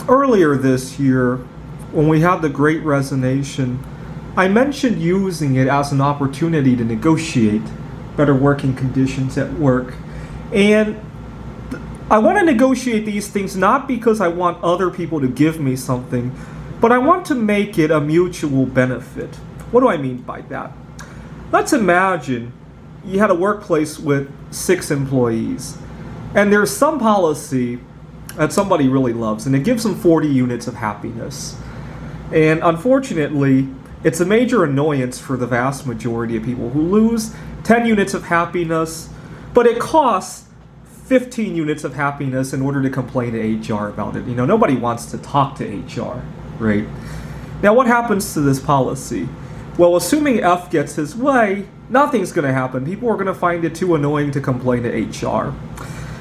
Earlier this year, when we had the Great Resignation, I mentioned using it as an opportunity to negotiate better working conditions at work. And I want to negotiate these things not because I want other people to give me something, but I want to make it a mutual benefit. What do I mean by that? Let's imagine you had a workplace with 6 employees, and there's some policy that somebody really loves, and it gives them 40 units of happiness. And unfortunately, it's a major annoyance for the vast majority of people who lose 10 units of happiness, but it costs 15 units of happiness in order to complain to HR about it. Nobody wants to talk to HR, right? Now, what happens to this policy? Well, assuming F gets his way, nothing's going to happen. People are going to find it too annoying to complain to HR.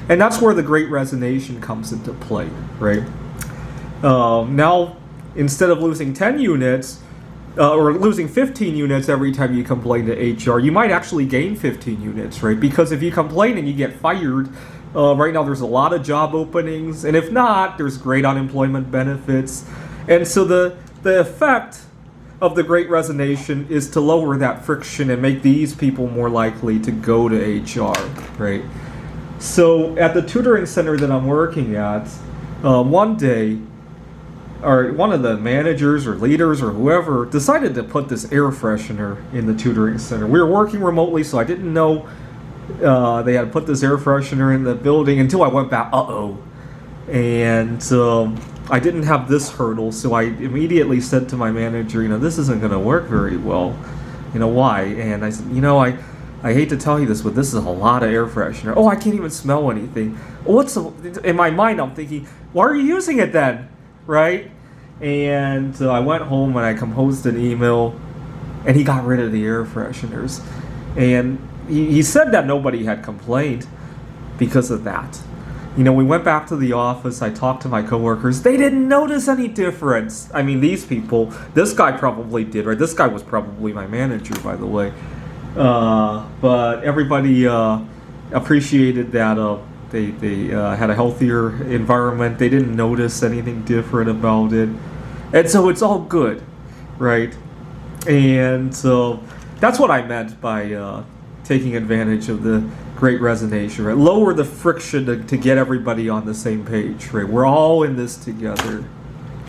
And that's where the Great Resignation comes into play, right? Now, instead of losing 10 units, or losing 15 units every time you complain to HR, you might actually gain 15 units, right? Because if you complain and you get fired, right now there's a lot of job openings, and if not, there's great unemployment benefits. And so the effect of the Great Resignation is to lower that friction and make these people more likely to go to HR, right? So at the tutoring center that I'm working at, one day, one of the managers or leaders or whoever decided to put this air freshener in the tutoring center. We were working remotely, so I didn't know they had put this air freshener in the building until I went back, and I didn't have this hurdle, so I immediately said to my manager, this isn't going to work very well. Why? And I said, I hate to tell you this, but this is a lot of air freshener. Oh, I can't even smell anything. In my mind, I'm thinking, why are you using it then? Right? And I went home and I composed an email, and he got rid of the air fresheners. And he said that nobody had complained because of that. We went back to the office, I talked to my coworkers, they didn't notice any difference. I mean, these people, this guy probably did, right? This guy was probably my manager, by the way. But everybody appreciated that they had a healthier environment. They didn't notice anything different about it. And so it's all good, right? And so that's what I meant by taking advantage of the Great Resignation, right? Lower the friction to get everybody on the same page, right? We're all in this together.